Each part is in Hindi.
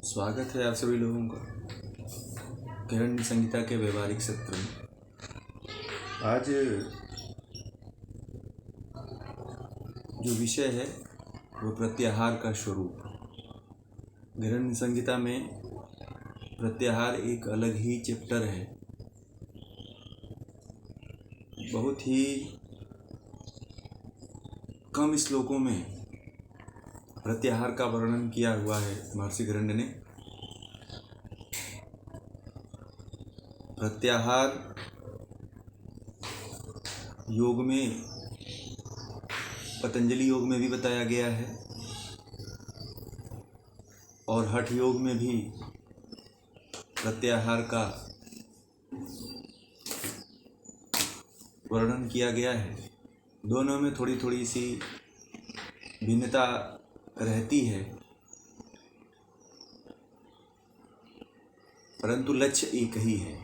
स्वागत है आप सभी लोगों का हिरण्य संहिता के व्यवहारिक सत्र में। आज जो विषय है वो प्रत्याहार का स्वरूप। हिरण्य संहिता में प्रत्याहार एक अलग ही चैप्टर है। बहुत ही कम श्लोकों में प्रत्याहार का वर्णन किया हुआ है महर्षि हिरण्य ने। प्रत्याहार योग में, पतंजलि योग में भी बताया गया है और हठ योग में भी प्रत्याहार का वर्णन किया गया है। दोनों में थोड़ी थोड़ी सी भिन्नता रहती है, परंतु लक्ष्य एक ही है।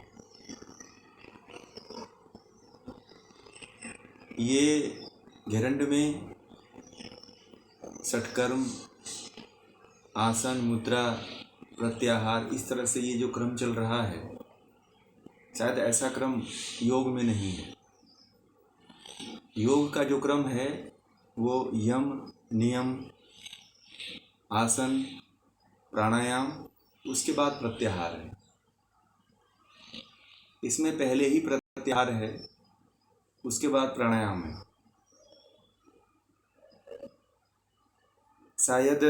ये घेरंड में षटकर्म, आसन, मुद्रा, प्रत्याहार, इस तरह से ये जो क्रम चल रहा है, शायद ऐसा क्रम योग में नहीं है। योग का जो क्रम है वो यम, नियम, आसन, प्राणायाम, उसके बाद प्रत्याहार है। इसमें पहले ही प्रत्याहार है, उसके बाद प्राणायाम है। शायद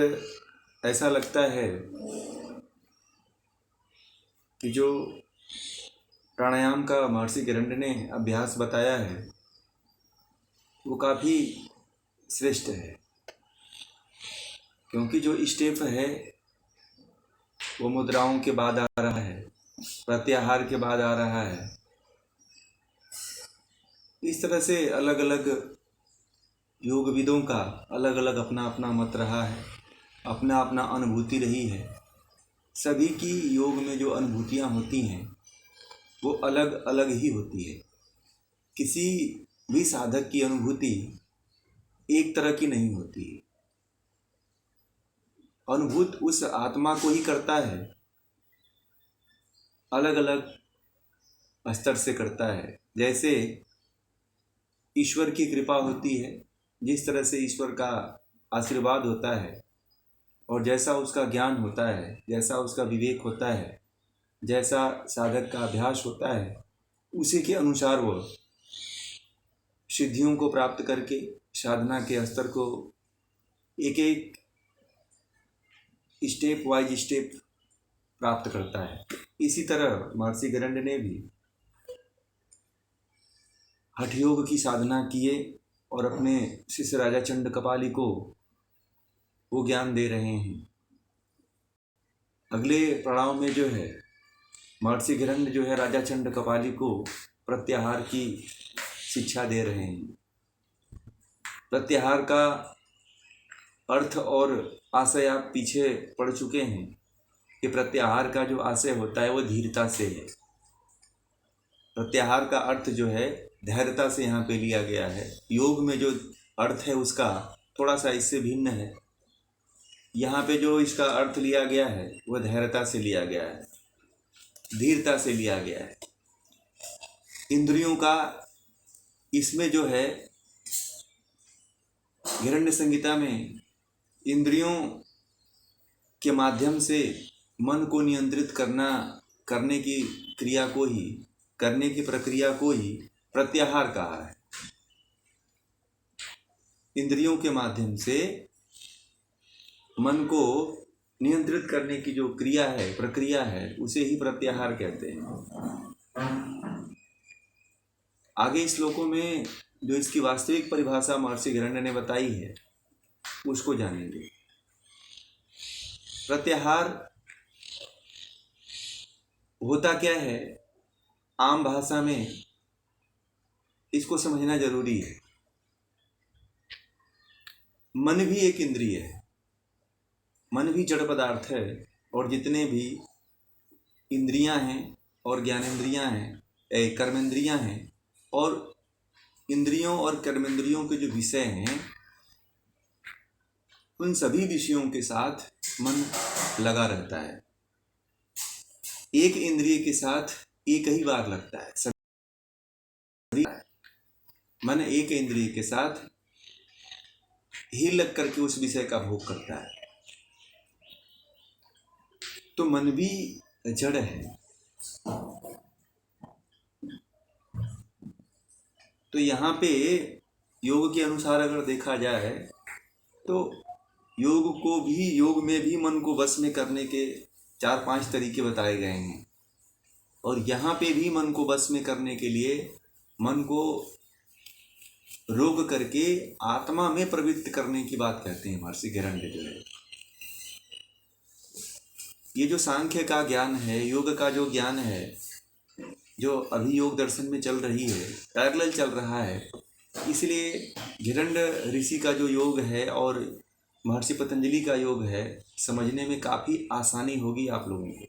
ऐसा लगता है कि जो प्राणायाम का महर्षि हिरण्य ने अभ्यास बताया है वो काफ़ी श्रेष्ठ है, क्योंकि जो स्टेप है वो मुद्राओं के बाद आ रहा है, प्रत्याहार के बाद आ रहा है। इस तरह से अलग अलग योगविदों का अलग अलग अपना अपना मत रहा है, अपना अपना अनुभूति रही है। सभी की योग में जो अनुभूतियाँ होती हैं वो अलग अलग ही होती है। किसी भी साधक की अनुभूति एक तरह की नहीं होती है। अनुभूत उस आत्मा को ही करता है, अलग अलग स्तर से करता है। जैसे ईश्वर की कृपा होती है, जिस तरह से ईश्वर का आशीर्वाद होता है और जैसा उसका ज्ञान होता है, जैसा उसका विवेक होता है, जैसा साधक का अभ्यास होता है, उसी के अनुसार वो सिद्धियों को प्राप्त करके साधना के स्तर को एक एक स्टेप वाइज स्टेप प्राप्त करता है। इसी तरह महर्षि हिरण्य ने भी हठ योग की साधना किए और अपने शिष्य राजा चंड कपाली को वो ज्ञान दे रहे हैं। अगले पड़ाव में जो है महर्षि हिरण्य जो है राजा चंड कपाली को प्रत्याहार की शिक्षा दे रहे हैं। प्रत्याहार का अर्थ और आशय आप पीछे पढ़ चुके हैं कि प्रत्याहार का जो आशय होता है वो धीरता से है। प्रत्याहार का अर्थ जो है धैर्यता से यहाँ पे लिया गया है। योग में जो अर्थ है उसका थोड़ा सा इससे भिन्न है। यहाँ पे जो इसका अर्थ लिया गया है वो धैर्यता से लिया गया है, धीरता से लिया गया है। इंद्रियों का इसमें जो है हिरण्य संहिता में इंद्रियों के माध्यम से मन को नियंत्रित करने की क्रिया को ही, करने की प्रक्रिया को ही प्रत्याहार कहा है। इंद्रियों के माध्यम से मन को नियंत्रित करने की जो क्रिया है, प्रक्रिया है, उसे ही प्रत्याहार कहते हैं। आगे श्लोकों में जो इसकी वास्तविक परिभाषा महर्षि हिरण्य ने बताई है उसको जानेंगे। प्रत्याहार होता क्या है, आम भाषा में इसको समझना जरूरी है। मन भी एक इंद्रिय है, मन भी जड़ पदार्थ है, और जितने भी इंद्रियां हैं और ज्ञानेंद्रियां हैं, कर्मेंद्रियां हैं, और इंद्रियों और कर्मेंद्रियों के जो विषय हैं उन सभी विषयों के साथ मन लगा रहता है। एक इंद्रिय के साथ एक ही बार लगता है, सभी मन एक इंद्रिय के साथ ही लग करके उस विषय का भोग करता है। तो मन भी जड़ है। तो यहाँ पे योग के अनुसार अगर देखा जाए तो योग में भी मन को वश में करने के 4-5 तरीके बताए गए हैं। और यहाँ पे भी मन को वश में करने के लिए मन को रोक करके आत्मा में प्रवृत्त करने की बात कहते हैं महर्षि घेरंडे जो है। ये जो सांख्य का ज्ञान है, योग का जो ज्ञान है, जो अभी योग दर्शन में चल रही है, पैरेलल चल रहा है, इसलिए घेरंड ऋषि का जो योग है और महर्षि पतंजलि का योग है, समझने में काफ़ी आसानी होगी आप लोगों को।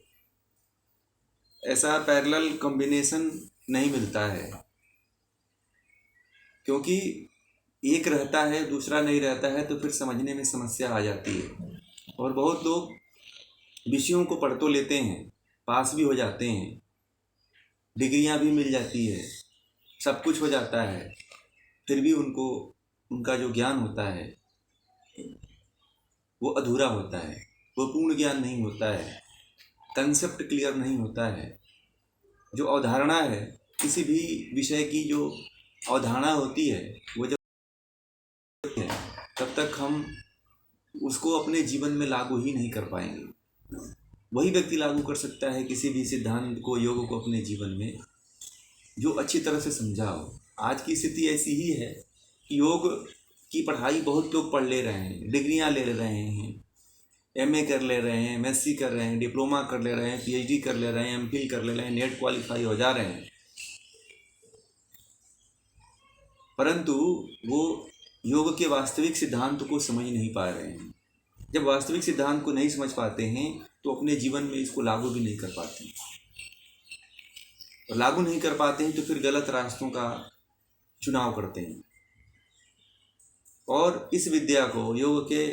ऐसा पैरेलल कॉम्बिनेशन नहीं मिलता है, क्योंकि एक रहता है दूसरा नहीं रहता है तो फिर समझने में समस्या आ जाती है। और बहुत लोग विषयों को पढ़ तो लेते हैं, पास भी हो जाते हैं, डिग्रियां भी मिल जाती है, सब कुछ हो जाता है, फिर भी उनका जो ज्ञान होता है वो अधूरा होता है, वो पूर्ण ज्ञान नहीं होता है, कंसेप्ट क्लियर नहीं होता है। जो अवधारणा है, किसी भी विषय की जो अवधारणा होती है, वो जब है तब तक हम उसको अपने जीवन में लागू ही नहीं कर पाएंगे। वही व्यक्ति लागू कर सकता है किसी भी सिद्धांत को, योग को अपने जीवन में, जो अच्छी तरह से समझा हो। आज की स्थिति ऐसी ही है कि योग की पढ़ाई बहुत लोग पढ़ ले रहे हैं, डिग्रियां ले रहे हैं, एमए कर ले रहे हैं, एमएससी कर रहे हैं, डिप्लोमा कर ले रहे हैं, पीएचडी कर ले रहे हैं, एमफिल कर ले रहे हैं, नेट क्वालिफाई हो जा रहे हैं, परंतु वो योग के वास्तविक सिद्धांत को समझ नहीं पा रहे हैं। जब वास्तविक सिद्धांत को नहीं समझ पाते हैं तो अपने जीवन में इसको लागू भी नहीं कर पाते हैं, और लागू नहीं कर पाते हैं तो फिर गलत रास्तों का चुनाव करते हैं और इस विद्या को, योग के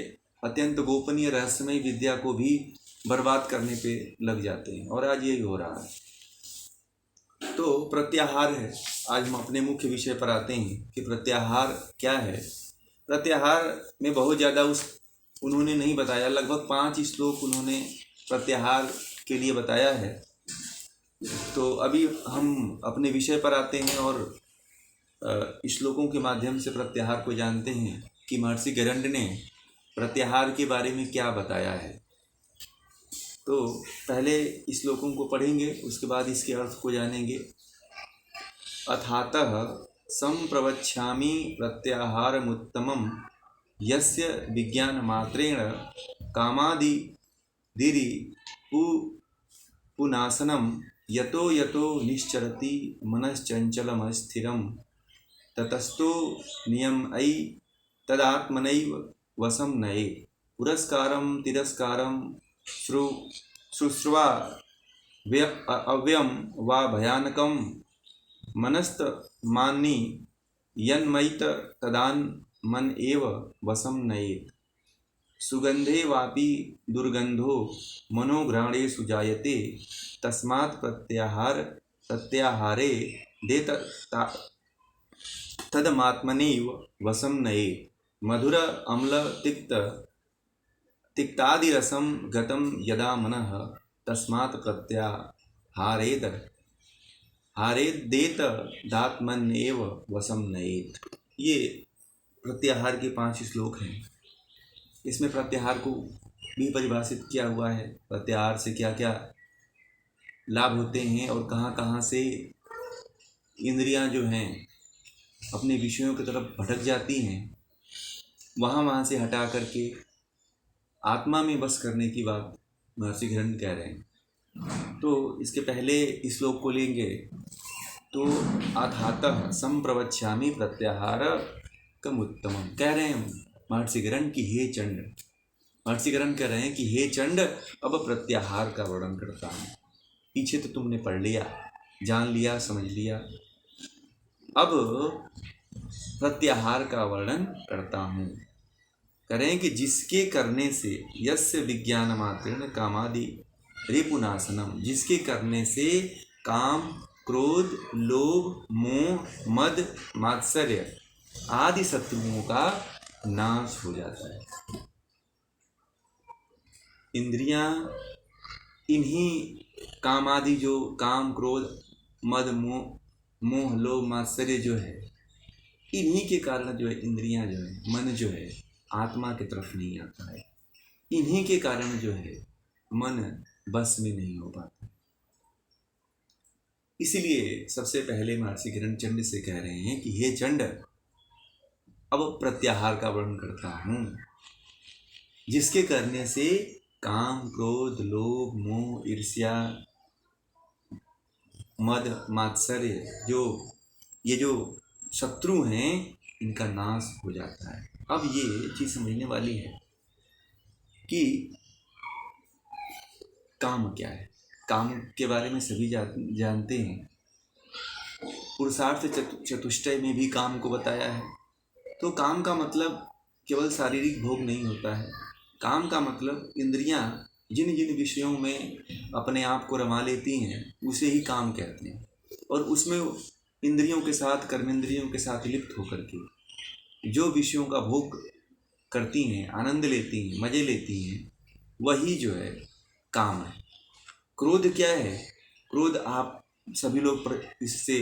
अत्यंत गोपनीय रहस्यमय विद्या को भी बर्बाद करने पे लग जाते हैं। और आज यही हो रहा है। तो प्रत्याहार है, आज हम अपने मुख्य विषय पर आते हैं कि प्रत्याहार क्या है। प्रत्याहार में बहुत ज़्यादा उन्होंने नहीं बताया, लगभग 5 श्लोक उन्होंने प्रत्याहार के लिए बताया है। तो अभी हम अपने विषय पर आते हैं और श्लोकों के माध्यम से प्रत्याहार को जानते हैं कि महर्षि घेरंड ने प्रत्याहार के बारे में क्या बताया है। तो पहले श्लोकों को पढ़ेंगे, उसके बाद इसके अर्थ को जानेंगे। अथातः संप्रवक्ष्यामि प्रत्याहारमुत्तमं यस्य विज्ञानमात्रेण कामादिरिरि पुनासनं यतो यतो निश्चरति मनश्चञ्चलमस्थिरं ततस्तो नियम्यै तदात्मनैव वशं नयेत्। पुरस्कारं तिरस्कारं शुश्रूषा अव्ययं वा भयानकं मनस्तमानि यन्मयित तदान्मन एव वशं नयेत्। सुगंधे वापि दुर्गंधो मनोघ्राणेषु जायते तस्मात् प्रत्याहारे देत तदमात्मनैव वशं नयेत्। मधुर अम्ल तिक्तादिरसं गतं यदा मनः तस्मात् हारेदेत दात्मन्येव वशं नयेत्। ये प्रत्याहार के 5 श्लोक हैं। इसमें प्रत्याहार को भी परिभाषित किया हुआ है, प्रत्याहार से क्या क्या लाभ होते हैं और कहाँ कहाँ से इंद्रियां जो हैं अपने विषयों की तरफ भटक जाती हैं, वहाँ से हटा करके आत्मा में बस करने की बात महर्षि घेरंड कह रहे हैं। तो इसके पहले इस श्लोक को लेंगे। तो अथातः संप्रवक्ष्यामि प्रत्याहारमुत्तमं, कह रहे हैं महर्षि घेरंड की हे चंड, महर्षि घेरंड कह रहे हैं कि हे चंड, अब प्रत्याहार का वर्णन करता हूँ। पीछे तो तुमने पढ़ लिया, जान लिया, समझ लिया, अब प्रत्याहार का वर्णन करता हूँ। करें कि जिसके करने से यस्य विज्ञान मात्रेण कामादि रिपुनाशनम, जिसके करने से काम, क्रोध, लोभ, मोह, मद, मात्सर्य आदि शत्रुओं का नाश हो जाता है। इंद्रियां इन्हीं काम आदि, जो काम, क्रोध, मद, मोह, लोभ, मात्सर्य जो है, इन्हीं के कारण जो है इंद्रियां जो है, मन जो है आत्मा की तरफ नहीं आता है। इन्हीं के कारण जो है मन बस में नहीं हो पाता। इसलिए सबसे पहले महर्षि हिरण्यचंड से कह रहे हैं कि हे चंड, अब प्रत्याहार का वर्णन करता हूं, जिसके करने से काम, क्रोध, लोभ, मोह, ईर्ष्या, मद, मात्सर्य, ये जो शत्रु हैं, इनका नाश हो जाता है। अब ये चीज समझने वाली है कि काम क्या है। काम के बारे में सभी जानते हैं। पुरुषार्थ चतुष्टय में भी काम को बताया है। तो काम का मतलब केवल शारीरिक भोग नहीं होता है। काम का मतलब इंद्रियां जिन जिन विषयों में अपने आप को रमा लेती हैं उसे ही काम कहते हैं। और उसमें इंद्रियों के साथ, कर्मेंद्रियों के साथ लिप्त होकर के जो विषयों का भोग करती हैं, आनंद लेती हैं, मजे लेती हैं, वही जो है काम है। क्रोध क्या है? क्रोध आप सभी लोग इससे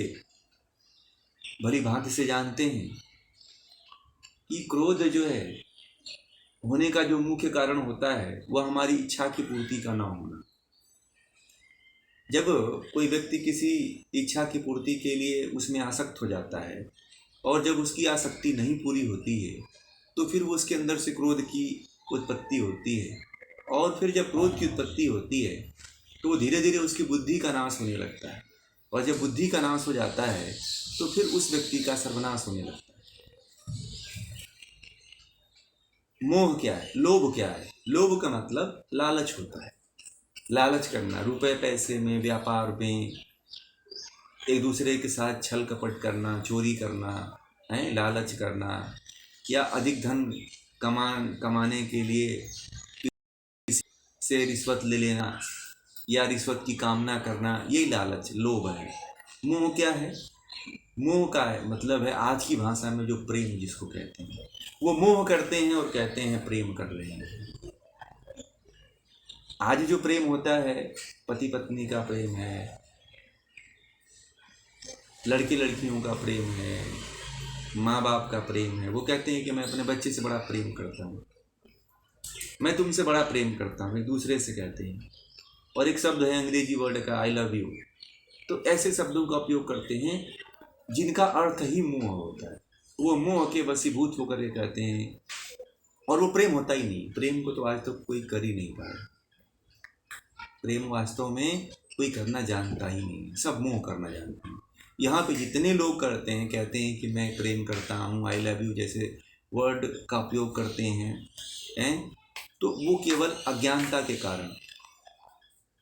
भली भांति से जानते हैं कि क्रोध जो है होने का जो मुख्य कारण होता है वह हमारी इच्छा की पूर्ति का न होना। जब कोई व्यक्ति किसी इच्छा की पूर्ति के लिए उसमें आसक्त हो जाता है और जब उसकी आसक्ति नहीं पूरी होती है तो फिर वो उसके अंदर से क्रोध की उत्पत्ति होती है। और फिर जब क्रोध की उत्पत्ति होती है तो धीरे धीरे उसकी बुद्धि का नाश होने लगता है। और जब बुद्धि का नाश हो जाता है तो फिर उस व्यक्ति का सर्वनाश होने लगता है। मोह क्या है? लोभ क्या है? लोभ का मतलब लालच होता है। लालच करना, रुपए पैसे में, व्यापार में, एक दूसरे के साथ छल कपट करना, चोरी करना है, लालच करना, या अधिक धन कमाने के लिए किसी से रिश्वत ले लेना या रिश्वत की कामना करना, यही लालच, लोभ है। मोह क्या है? मोह का है मतलब है आज की भाषा में जो प्रेम जिसको कहते हैं, वो मोह करते हैं और कहते हैं प्रेम कर रहे हैं। आज जो प्रेम होता है पति पत्नी का प्रेम है, लड़के लड़कियों का प्रेम है, माँ बाप का प्रेम है। वो कहते हैं कि मैं अपने बच्चे से बड़ा प्रेम करता हूँ, मैं तुमसे बड़ा प्रेम करता हूँ, एक दूसरे से कहते हैं। और एक शब्द है अंग्रेजी वर्ड का, आई लव यू। तो ऐसे शब्दों का उपयोग करते हैं जिनका अर्थ ही मोह होता है। वो मोह के वशीभूत होकर के कहते हैं, और वो प्रेम होता ही नहीं। प्रेम को तो आज तक कोई कर ही नहीं पाया। प्रेम वास्तव में कोई करना जानता ही नहीं, सब मोह करना जानते हैं। यहाँ पे जितने लोग करते हैं, कहते हैं कि मैं प्रेम करता हूँ, आई लव यू जैसे वर्ड का उपयोग करते हैं, तो वो केवल अज्ञानता के कारण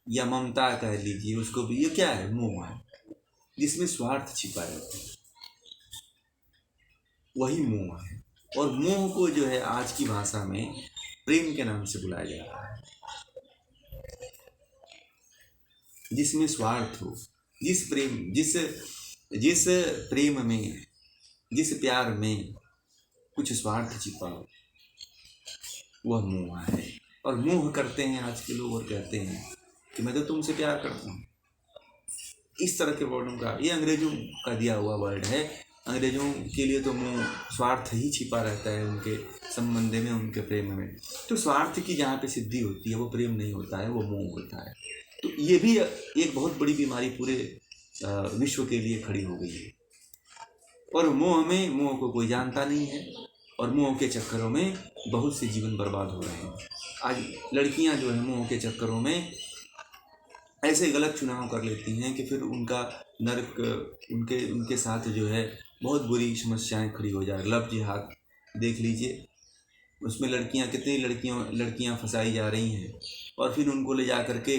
या ममता कह लीजिए उसको भी, ये क्या है? मोह है, जिसमें स्वार्थ छिपा रहता है, वही मोह है। और मोह को जो है आज की भाषा में प्रेम के नाम से बुलाया जा रहा है, जिसमें स्वार्थ हो, जिस प्रेम में, जिस प्यार में कुछ स्वार्थ छिपा हो, वह मोह है। और मोह करते हैं आज के लोग और कहते हैं कि मैं तो तुमसे प्यार करता हूँ। इस तरह के वर्डों का, ये अंग्रेजों का दिया हुआ वर्ड है। अंग्रेजों के लिए तो मोह, स्वार्थ ही छिपा रहता है उनके संबंध में, उनके प्रेम में। तो स्वार्थ की जहाँ पे सिद्धि होती है वो प्रेम नहीं होता है, वो मोह होता है। तो ये भी एक बहुत बड़ी बीमारी पूरे विश्व के लिए खड़ी हो गई है। और मोह को कोई जानता नहीं है, और मोह के चक्करों में बहुत से जीवन बर्बाद हो रहे हैं। आज लड़कियां जो है मोह के चक्करों में ऐसे गलत चुनाव कर लेती हैं कि फिर उनका नर्क उनके साथ जो है बहुत बुरी समस्याएं खड़ी हो जाए। लव जिहाद देख लीजिए, उसमें कितनी लड़कियां फंसाई जा रही हैं, और फिर उनको ले जा करके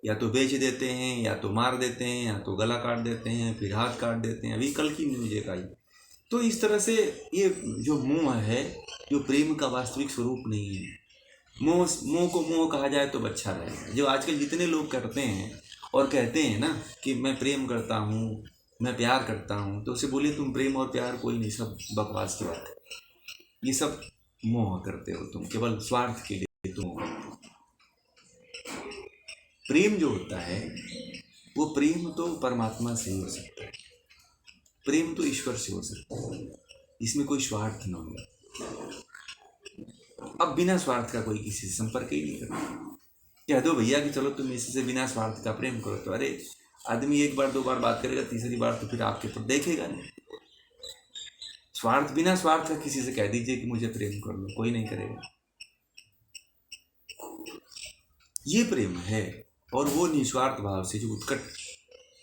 या तो बेच देते हैं, या तो मार देते हैं, या तो गला काट देते हैं, फिर हाथ काट देते हैं। अभी कल की न्यूज़ एक आई तो इस तरह से ये जो मोह है, जो प्रेम का वास्तविक स्वरूप नहीं है। मोह मोह को मोह कहा जाए तो अच्छा रहेगा। जो आजकल जितने लोग करते हैं और कहते हैं ना कि मैं प्रेम करता हूँ, मैं प्यार करता हूँ, तो उसे बोलिए तुम प्रेम और प्यार कोई नहीं, सब बकवास की बात है। ये सब मोह करते हो तुम, केवल स्वार्थ के लिए तुम। प्रेम जो होता है वो प्रेम तो परमात्मा से ही हो सकता है, प्रेम तो ईश्वर से हो सकता है, इसमें कोई स्वार्थ न हो। अब बिना स्वार्थ का कोई किसी से संपर्क ही नहीं करता। कह दो भैया कि चलो तुम इसी से बिना स्वार्थ का प्रेम करो, तो अरे आदमी एक बार दो बार बात करेगा, तीसरी बार तो फिर आपके तो देखेगा नहीं। स्वार्थ, बिना स्वार्थ का किसी से कह दीजिए कि मुझे प्रेम कर लो, कोई नहीं करेगा। ये प्रेम है, और वो निस्वार्थ भाव से जो उत्कट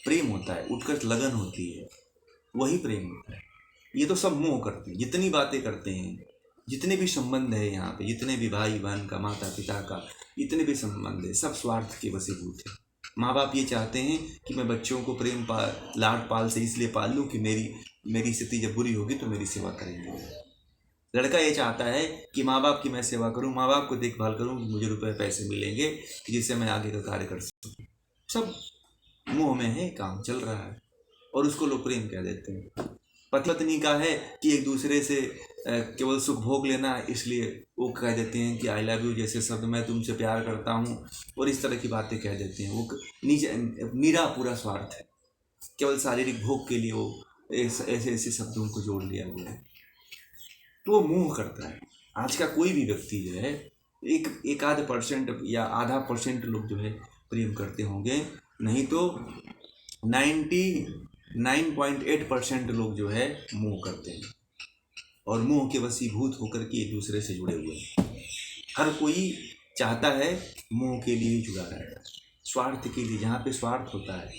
प्रेम होता है, उत्कट लगन होती है, वही प्रेम होता है। ये तो सब मोह करते हैं, जितनी बातें करते हैं, जितने भी संबंध है यहाँ पे, जितने भी भाई बहन का, माता पिता का, जितने भी संबंध है, सब स्वार्थ के वशीभूत है। माँ बाप ये चाहते हैं कि मैं बच्चों को प्रेम लाड पाल से इसलिए पाल लूँ कि मेरी स्थिति जब बुरी होगी तो मेरी सेवा करेंगे। लड़का ये चाहता है कि माँ बाप की मैं सेवा करूँ, माँ बाप को देखभाल करूँ, मुझे रुपए पैसे मिलेंगे जिससे मैं आगे का कार्य कर सकूँ। सब मुंह में है, काम चल रहा है, और उसको लोग प्रेम कह देते हैं। पति पत्नी का है कि एक दूसरे से केवल सुख भोग लेना, इसलिए वो कह देते हैं कि आई लव यू जैसे शब्द, मैं तुमसे प्यार करता हूँ, और इस तरह की बातें कह देते हैं। वो नीरा पूरा स्वार्थ है, केवल शारीरिक भोग के लिए वो ऐसे ऐसे शब्दों को जोड़ लिया गया है। तो वो मुंह करता है। आज का कोई भी व्यक्ति जो है, एक आध % या आधा % लोग जो है प्रेम करते होंगे, नहीं तो 99.8% लोग जो है मोह करते हैं, और मोह के वशीभूत होकर के एक दूसरे से जुड़े हुए हैं। हर कोई चाहता है मोह के लिए ही जुड़ा रहेगा, स्वार्थ के लिए। जहाँ पे स्वार्थ होता है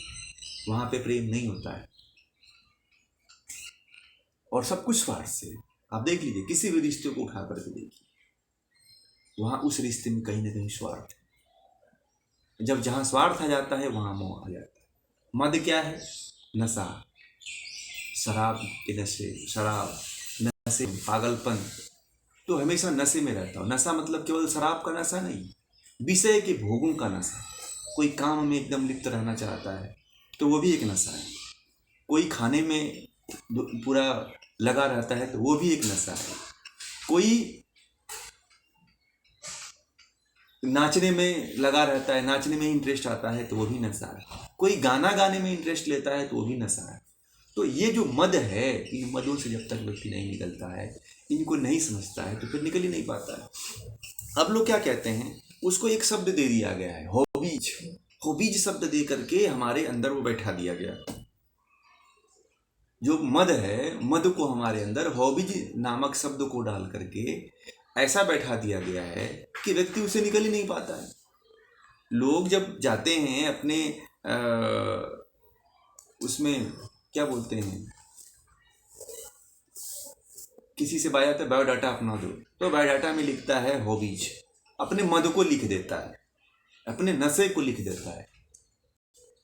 वहाँ पे प्रेम नहीं होता है, और सब कुछ स्वार्थ से। आप देख लीजिए, किसी भी रिश्ते को उठा करके देखिए, वहाँ उस रिश्ते में कहीं ना कहीं स्वार्थ है। जब जहाँ स्वार्थ आ जाता है वहाँ मोह आ जाता है। मद क्या है? नशा, शराब के नशे, शराब नशे, पागलपन। तो हमेशा नशे में रहता हो। नशा मतलब केवल शराब का नशा नहीं, विषय के भोगों का नशा। कोई काम में एकदम लिप्त रहना चाहता है तो वो भी एक नशा है। कोई खाने में पूरा लगा रहता है तो वो भी एक नशा है। कोई नाचने में लगा रहता है, नाचने में इंटरेस्ट आता है तो वो भी नशा है। कोई गाना गाने में इंटरेस्ट लेता है तो वो भी नशा है। तो ये जो मद है, इन मदों से जब तक व्यक्ति नहीं निकलता है, इनको नहीं समझता है, तो फिर निकल ही नहीं पाता है। अब लोग क्या कहते हैं, उसको एक शब्द दे दिया गया है, हॉबीज। हॉबीज शब्द दे करके हमारे अंदर वो बैठा दिया गया। जो मद है, मद को हमारे अंदर हॉबीज नामक शब्द को डाल करके ऐसा बैठा दिया गया है कि व्यक्ति उसे निकल ही नहीं पाता है। लोग जब जाते हैं अपने उसमें क्या बोलते हैं, किसी से बायोडाटा अपना दो, तो बायोडाटा में लिखता है हॉबीज, अपने मद को लिख देता है, अपने नशे को लिख देता है।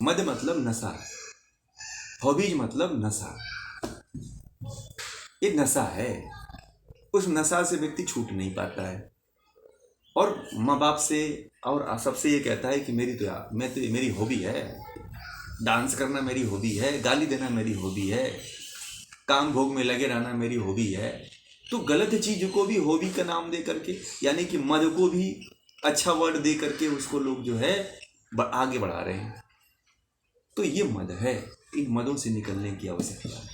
मद मतलब नशा, हॉबीज मतलब नशा। ये नशा है, उस नशा से व्यक्ति छूट नहीं पाता है, और माँ बाप से और सबसे ये कहता है कि मेरी हॉबी है, डांस करना मेरी हॉबी है, गाली देना मेरी हॉबी है, काम भोग में लगे रहना मेरी हॉबी है। तो गलत चीज को भी हॉबी का नाम दे करके, यानी कि मद को भी अच्छा वर्ड दे करके उसको लोग जो है आगे बढ़ा रहे हैं। तो ये मद है, इन मदों से निकलने की आवश्यकता है।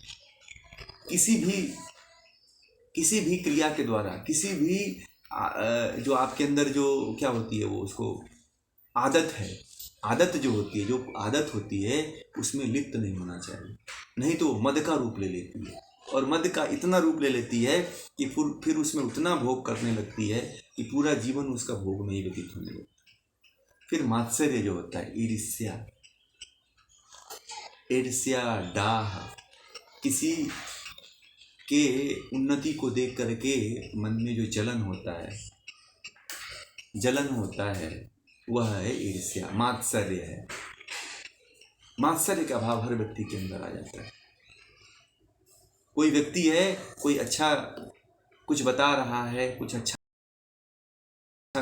किसी भी क्रिया के द्वारा, किसी भी जो आपके अंदर जो क्या होती है, वो उसको आदत है, आदत जो होती है, जो आदत होती है उसमें लिप्त नहीं होना चाहिए, नहीं तो मद का रूप ले लेती है। और मद का इतना रूप ले लेती है कि फिर उसमें उतना भोग करने लगती है कि पूरा जीवन उसका भोग में ही व्यतीत होने लगता है। फिर मात्सर्य जो होता है, ईर्ष्या, डाह, किसी के उन्नति को देख करके मन में जो जलन होता है वह है ईर्ष्या, मात्सर्य है। मात्सर्य का भाव हर व्यक्ति के अंदर आ जाता है। कोई व्यक्ति है, कोई अच्छा कुछ बता रहा है, कुछ अच्छा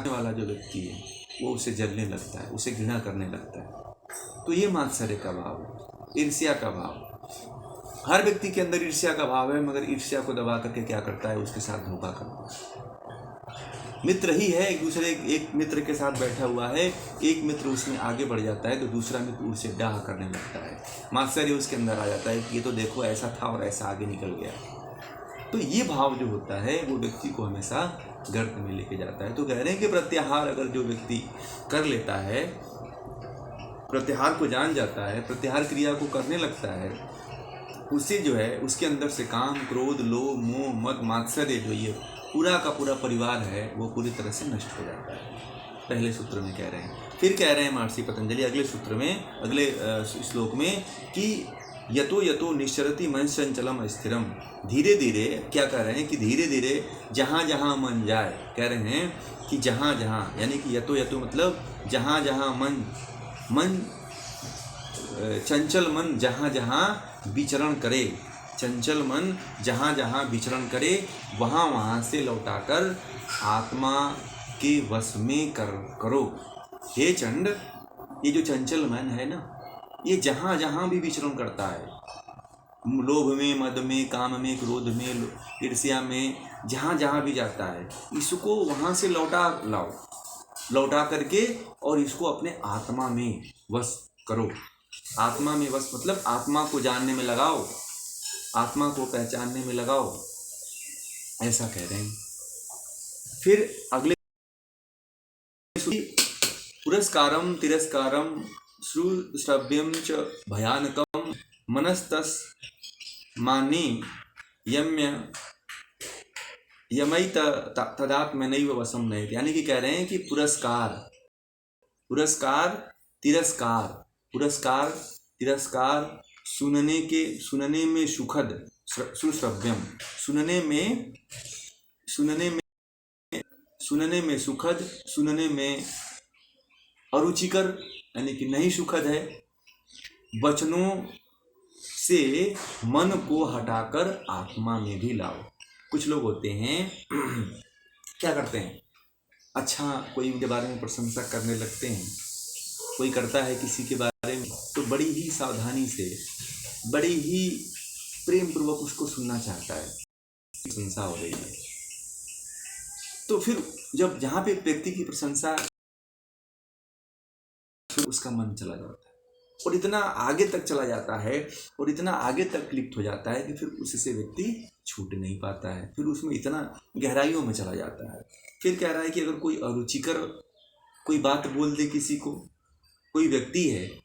वाला जो व्यक्ति है वो उसे जलने लगता है, उसे घृणा करने लगता है। तो ये मात्सर्य का भाव है, ईर्ष्या का भाव। हर व्यक्ति के अंदर ईर्ष्या का भाव है, मगर ईर्ष्या को दबा करके क्या करता है, उसके साथ धोखा करता है। मित्र ही है, एक मित्र के साथ बैठा हुआ है, एक मित्र उसमें आगे बढ़ जाता है तो दूसरा मित्र उसे डाह करने लगता है, मात्सर्य उसके अंदर आ जाता है कि ये तो देखो ऐसा था और ऐसा आगे निकल गया। तो ये भाव जो होता है वो व्यक्ति को हमेशा गर्त में लेके जाता है। तो कह रहे हैं कि प्रत्याहार अगर जो व्यक्ति कर लेता है, प्रत्याहार को जान जाता है, प्रत्याहार क्रिया को करने लगता है, उसे जो है उसके अंदर से काम, क्रोध, लोभ, मोह, मद, मात्सर्य जो ये पूरा का पूरा परिवार है वो पूरी तरह से नष्ट हो जाता है। पहले सूत्र में कह रहे हैं। फिर कह रहे हैं महर्षि पतंजलि अगले सूत्र में, अगले श्लोक में कि यतो यतो निश्चरति मन चंचलम स्थिरम। धीरे धीरे क्या कह रहे हैं कि धीरे धीरे जहाँ जहाँ मन जाए, कह रहे हैं कि जहाँ जहाँ, यानी कि यतो यतो मतलब जहाँ जहाँ मन चंचल मन जहाँ जहाँ विचरण करे, चंचल मन जहाँ जहाँ विचरण करे वहाँ वहाँ से लौटाकर आत्मा के वश में करो। हे चंड, ये जो चंचल मन है ना, ये जहाँ जहाँ भी विचरण करता है, लोभ में, मद में, काम में, क्रोध में, ईर्ष्या में, जहाँ जहाँ भी जाता है, इसको वहाँ से लौटा करके और इसको अपने आत्मा में वश करो। आत्मा में वश मतलब आत्मा को जानने में लगाओ, आत्मा को पहचानने में लगाओ, ऐसा कह रहे हैं। फिर अगले पुरस्कारम तिरस्कारम श्रुश्रव्यम च भयानकम मनस्तस्मानि यमैत तदात्मनैव वशम नयति। यानी कि कह रहे हैं कि पुरस्कार तिरस्कार सुनने में सुखद, सुश्रव्यम सुनने में सुखद, सुनने में अरुचिकर यानी कि नहीं सुखद है, वचनों से मन को हटाकर आत्मा में भी लाओ। कुछ लोग होते हैं क्या करते हैं, अच्छा कोई उनके बारे में प्रशंसा करने लगते हैं, कोई करता है किसी के बारे में तो बड़ी ही सावधानी से, बड़ी ही प्रेम पूर्वक उसको सुनना चाहता है, प्रशंसा हो रही है। तो फिर जब जहाँ पे व्यक्ति की प्रशंसा, उसका मन चला जाता है और इतना आगे तक चला जाता है और इतना आगे तक लिप्त हो जाता है कि फिर उससे व्यक्ति छूट नहीं पाता है, फिर उसमें इतना गहराइयों में चला जाता है। फिर कह रहा है कि अगर कोई अरुचिकर कोई बात बोल दे किसी को, कोई व्यक्ति है,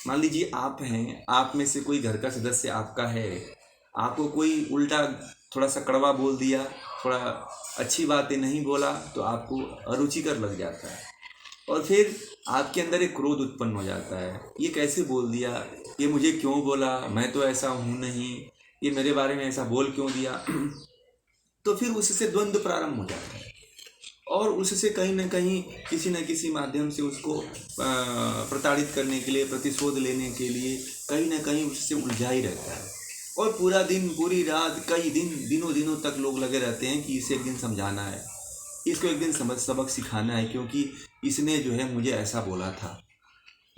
मान लीजिए आप हैं, आप में से कोई घर का सदस्य आपका है, आपको कोई उल्टा थोड़ा सा कड़वा बोल दिया, थोड़ा अच्छी बातें नहीं बोला तो आपको अरुचिकर लग जाता है और फिर आपके अंदर एक क्रोध उत्पन्न हो जाता है, ये कैसे बोल दिया, ये मुझे क्यों बोला, मैं तो ऐसा हूँ नहीं, ये मेरे बारे में ऐसा बोल क्यों दिया। तो फिर उससे द्वंद्व प्रारंभ हो जाता है और उससे कहीं ना कहीं किसी न किसी माध्यम से उसको प्रताड़ित करने के लिए, प्रतिशोध लेने के लिए कहीं ना कहीं उससे उलझा ही रहता है और पूरा दिन, पूरी रात, कई दिनों तक लोग लगे रहते हैं कि इसे एक दिन समझाना है, इसको एक दिन सबक सिखाना है, क्योंकि इसने जो है मुझे ऐसा बोला था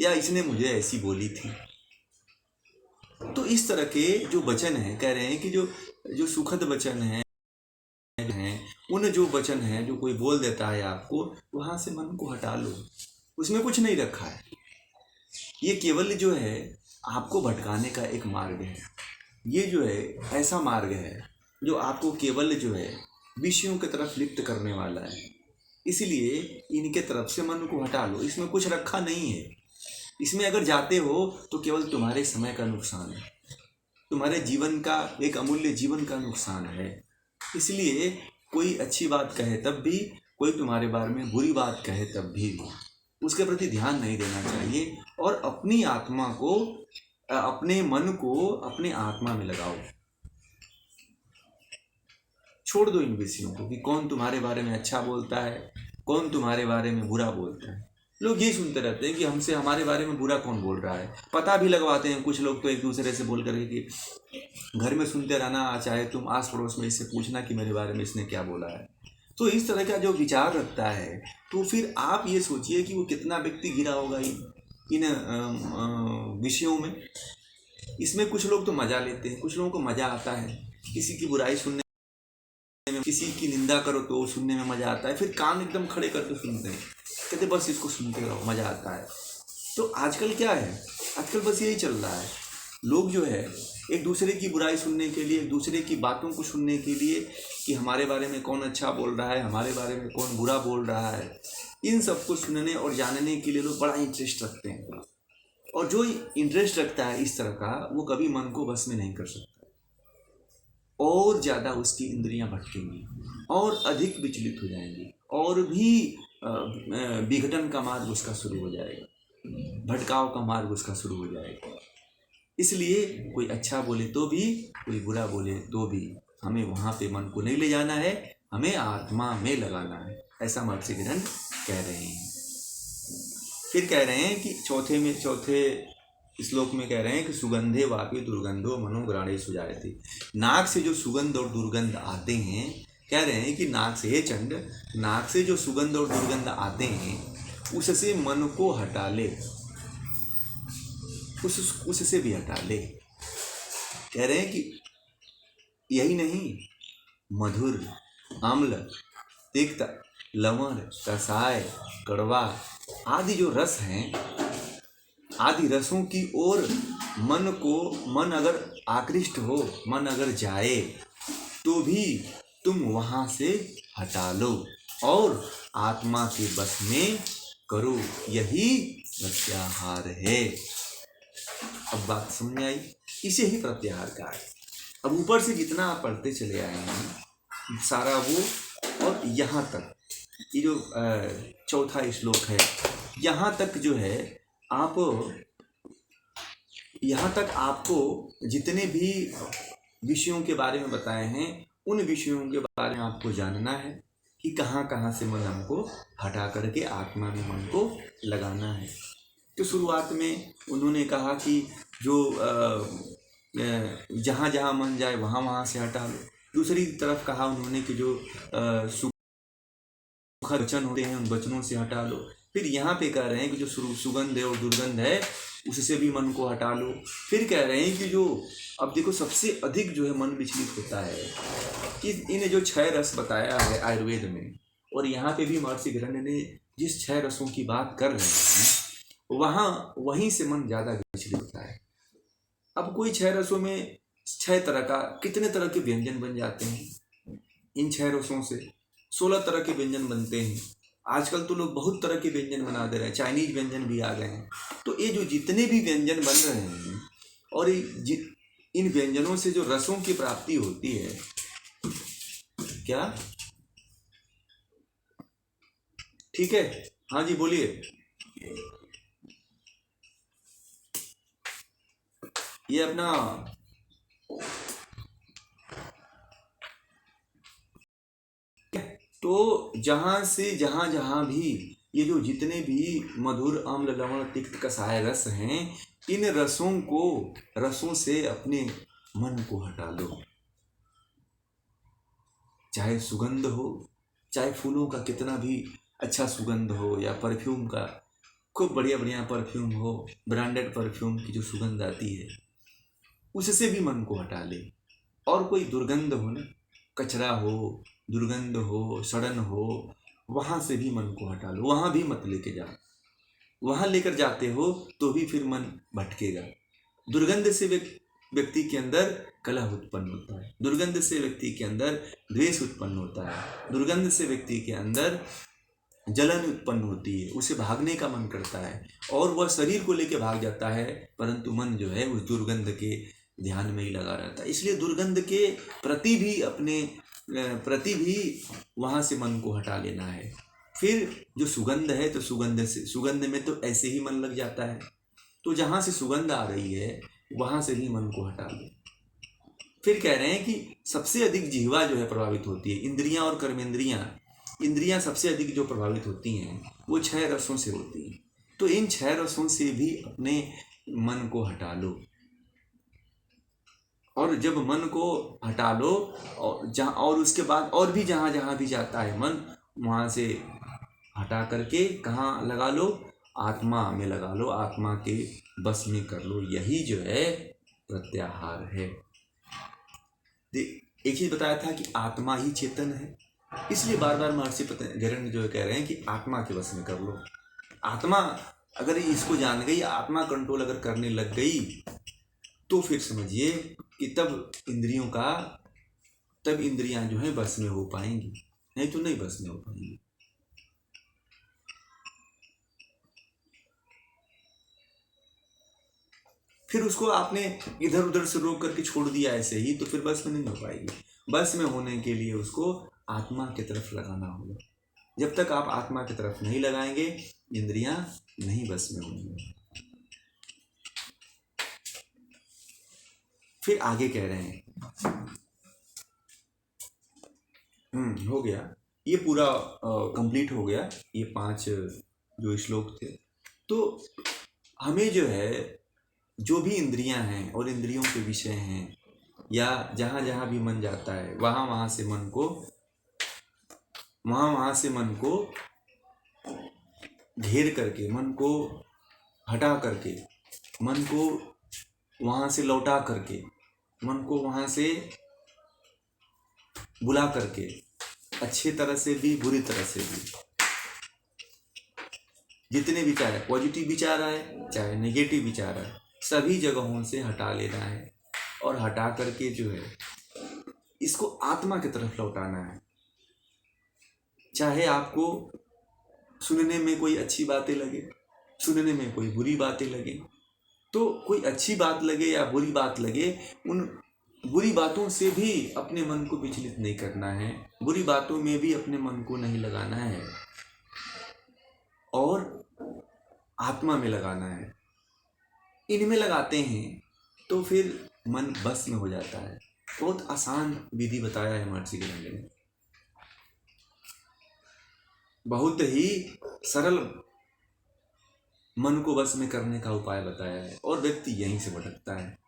या इसने मुझे ऐसी बोली थी। तो इस तरह के जो वचन हैं, कह रहे हैं कि जो सुखद वचन हैं, उन जो वचन हैं जो कोई बोल देता है आपको, वहाँ से मन को हटा लो, उसमें कुछ नहीं रखा है, ये केवल जो है आपको भटकाने का एक मार्ग है। ये जो है ऐसा मार्ग है जो आपको केवल जो है विषयों की तरफ लिप्त करने वाला है, इसलिए इनके तरफ से मन को हटा लो, इसमें कुछ रखा नहीं है। इसमें अगर जाते हो तो केवल तुम्हारे समय का नुकसान है, तुम्हारे जीवन का, एक अमूल्य जीवन का नुकसान है। इसलिए कोई अच्छी बात कहे तब भी, कोई तुम्हारे बारे में बुरी बात कहे तब भी उसके प्रति ध्यान नहीं देना चाहिए और अपनी आत्मा को, अपने मन को अपने आत्मा में लगाओ। छोड़ दो इन विषयों को कि कौन तुम्हारे बारे में अच्छा बोलता है, कौन तुम्हारे बारे में बुरा बोलता है। लोग ये सुनते रहते हैं कि हमसे हमारे बारे में बुरा कौन बोल रहा है। पता भी लगवाते हैं कुछ लोग तो एक दूसरे से बोल करके कि घर में सुनते रहना, चाहे तुम आस पड़ोस में इससे पूछना कि मेरे बारे में इसने क्या बोला है। तो इस तरह का जो विचार रखता है, तो फिर आप ये सोचिए कि वो कितना व्यक्ति घिरा होगा इन विषयों में। इसमें कुछ लोग तो मज़ा लेते हैं, कुछ लोगों को मज़ा आता है किसी की बुराई सुनने में, किसी की निंदा करो तो सुनने में मज़ा आता है, फिर कान एकदम खड़े करके सुनते हैं, कहते बस इसको सुनते रहो, मज़ा आता है। तो आजकल क्या है, आजकल बस यही चल रहा है। लोग जो है एक दूसरे की बुराई सुनने के लिए, एक दूसरे की बातों को सुनने के लिए कि हमारे बारे में कौन अच्छा बोल रहा है, हमारे बारे में कौन बुरा बोल रहा है, इन सब को सुनने और जानने के लिए लोग बड़ा इंटरेस्ट रखते हैं। और जो इंटरेस्ट रखता है इस तरह का, वो कभी मन को बस में नहीं कर सकता, और ज़्यादा उसकी इंद्रियां भटकेंगी और अधिक विचलित हो जाएंगी, और भी विघटन का मार्ग उसका शुरू हो जाएगा, भटकाव का मार्ग उसका शुरू हो जाएगा। इसलिए कोई अच्छा बोले तो भी, कोई बुरा बोले तो भी, हमें वहाँ पे मन को नहीं ले जाना है, हमें आत्मा में लगाना है, ऐसा महर्षि ग्रंथ कह रहे हैं। फिर कह रहे हैं कि चौथे श्लोक में कह रहे हैं कि सुगंधे वापी दुर्गंधो मनोग्राणे सुजायते। नाक से जो सुगंध और दुर्गंध आते हैं, कह रहे हैं कि नाक से, हे चंड, नाक से जो सुगंध और दुर्गंध आते हैं उससे मन को हटा ले, उससे भी हटा ले। कह रहे हैं कि यही नहीं, मधुर, अम्ल, तिक्त, लवण, कसाय, कड़वा आदि जो रस हैं, आदि रसों की ओर मन अगर आकृष्ट हो, मन अगर जाए तो भी तुम वहाँ से हटा लो और आत्मा के बस में करो, यही प्रत्याहार है। अब बात समझ आई, इसे ही प्रत्याहार कहा है। अब ऊपर से जितना आप पढ़ते चले आए हैं सारा वो, और यहाँ तक ये जो चौथा श्लोक है, यहाँ तक जो है आप, यहाँ तक आपको जितने भी विषयों के बारे में बताए हैं, उन विषयों के बारे में आपको जानना है कि कहाँ कहाँ से मन हमको हटा करके आत्मा में मन को लगाना है। तो शुरुआत में उन्होंने कहा कि जो जहाँ जहाँ मन जाए वहाँ वहाँ से हटा लो। दूसरी तरफ कहा उन्होंने कि जो सुखद वचन होते हैं उन वचनों से हटा लो। फिर यहाँ पे कह रहे हैं कि जो सुगंध है और दुर्गंध है उससे भी मन को हटा लो। फिर कह रहे हैं कि जो, अब देखो सबसे अधिक जो है मन विचलित होता है कि इन जो 6 रस बताया है आयुर्वेद में, और यहाँ पे भी महर्षि घृण्य ने जिस 6 रसों की बात कर रहे हैं वहीं से मन ज़्यादा विचलित होता है। अब कोई 6 रसों में 6 तरह का, कितने तरह के व्यंजन बन जाते हैं इन 6 रसों से, 16 तरह के व्यंजन बनते हैं। आजकल तो लोग बहुत तरह के व्यंजन बना दे रहे हैं, चाइनीज व्यंजन भी आ गए हैं। तो ये जो जितने भी व्यंजन बन रहे हैं और इन व्यंजनों से जो रसों की प्राप्ति होती है, क्या ठीक है? हाँ जी बोलिए। ये अपना तो जहाँ से जहाँ भी ये जो जितने भी मधुर, अम्ल, लवण, तिक्त, कसाय रस हैं, इन रसों से अपने मन को हटा लो। चाहे सुगंध हो, चाहे फूलों का कितना भी अच्छा सुगंध हो, या परफ्यूम का खूब बढ़िया बढ़िया परफ्यूम हो, ब्रांडेड परफ्यूम की जो सुगंध आती है उससे भी मन को हटा ले। और कोई दुर्गंध हो ना, कचरा हो, दुर्गंध हो, सड़न हो, वहाँ से भी मन को हटा लो, वहाँ भी मत लेके जाओ। वहाँ लेकर जाते हो तो भी फिर मन भटकेगा। दुर्गंध से व्यक्ति के अंदर कलह उत्पन्न होता है, दुर्गंध से व्यक्ति के अंदर द्वेष उत्पन्न होता है, दुर्गंध से व्यक्ति के अंदर जलन उत्पन्न होती है, उसे भागने का मन करता है और वह शरीर को लेकर भाग जाता है, परंतु मन जो है उस दुर्गंध के ध्यान में ही लगा रहता है। इसलिए दुर्गंध के प्रति भी वहाँ से मन को हटा लेना है। फिर जो सुगंध है, तो सुगंध में तो ऐसे ही मन लग जाता है, तो जहाँ से सुगंध आ रही है वहाँ से भी मन को हटा लो। फिर कह रहे हैं कि सबसे अधिक जिह्वा जो है प्रभावित होती है, इंद्रियां और कर्मेंद्रियां इंद्रियां सबसे अधिक जो प्रभावित होती हैं वो 6 रसों से होती हैं। तो इन 6 रसों से भी अपने मन को हटा लो, और जब मन को हटा लो और उसके बाद और भी जहाँ जहाँ भी जाता है मन, वहाँ से हटा करके कहाँ लगा लो, आत्मा में लगा लो, आत्मा के बस में कर लो। यही जो है प्रत्याहार है। एक चीज बताया था कि आत्मा ही चेतन है, इसलिए बार बार महर्षि हिरण्य जो कह रहे हैं कि आत्मा के बस में कर लो। आत्मा अगर इसको जान गई, आत्मा कंट्रोल अगर करने लग गई, तो फिर समझिए कि तब इंद्रियां जो है बस में हो पाएंगी, नहीं तो नहीं बस में हो पाएंगी। फिर उसको आपने इधर उधर से रोक करके छोड़ दिया ऐसे ही, तो फिर बस में नहीं हो पाएगी। बस में होने के लिए उसको आत्मा की तरफ लगाना होगा। जब तक आप आत्मा की तरफ नहीं लगाएंगे, इंद्रियां नहीं बस में होंगी। फिर आगे कह रहे हैं, हो गया ये पूरा कंप्लीट हो गया, ये 5 जो श्लोक थे। तो हमें जो है, जो भी इंद्रियां हैं और इंद्रियों के विषय हैं, या जहाँ जहाँ भी मन जाता है वहाँ से मन को घेर करके, मन को हटा करके, मन को वहाँ से लौटा करके, मन को वहाँ से बुला करके, अच्छे तरह से भी बुरी तरह से भी, जितने विचार है, पॉजिटिव विचार आए चाहे नेगेटिव विचार आए, सभी जगहों से हटा लेना है। और हटा करके जो है इसको आत्मा की तरफ लौटाना है। चाहे आपको सुनने में कोई अच्छी बातें लगे, सुनने में कोई बुरी बातें लगे, तो कोई अच्छी बात लगे या बुरी बात लगे, उन बुरी बातों से भी अपने मन को विचलित नहीं करना है, बुरी बातों में भी अपने मन को नहीं लगाना है, और आत्मा में लगाना है। इनमें लगाते हैं तो फिर मन बस में हो जाता है। बहुत आसान विधि बताया है महर्षि हिरण्य ने, बहुत ही सरल मन को बस में करने का उपाय बताया है, और व्यक्ति यहीं से भटकता है।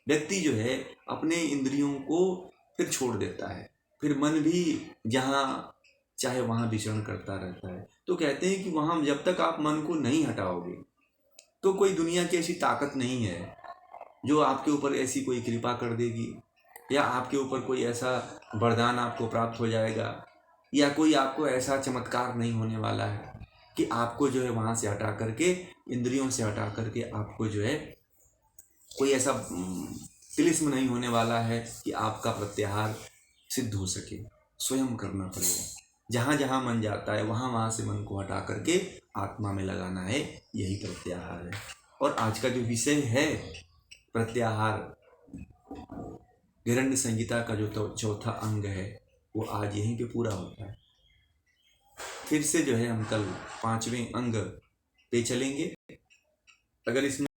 व्यक्ति जो है अपने इंद्रियों को फिर छोड़ देता है, फिर मन भी जहाँ चाहे वहाँ विचरण करता रहता है। तो कहते हैं कि वहाँ जब तक आप मन को नहीं हटाओगे, तो कोई दुनिया की ऐसी ताकत नहीं है जो आपके ऊपर ऐसी कोई कृपा कर देगी, या आपके ऊपर कोई ऐसा वरदान आपको प्राप्त हो जाएगा, या कोई आपको ऐसा चमत्कार नहीं होने वाला है कि आपको जो है वहाँ से हटा करके, इंद्रियों से हटा करके आपको जो है कोई ऐसा तिलिस्म नहीं होने वाला है कि आपका प्रत्याहार सिद्ध हो सके। स्वयं करना पड़ेगा। जहाँ जहाँ मन जाता है वहाँ से मन को हटा करके आत्मा में लगाना है, यही प्रत्याहार है। और आज का जो विषय है प्रत्याहार, हिरण्य संहिता का जो चौथा अंग है, वो आज यहीं पे पूरा होता है। फिर से जो है हम कल 5वें अंग पे चलेंगे। अगर इसमें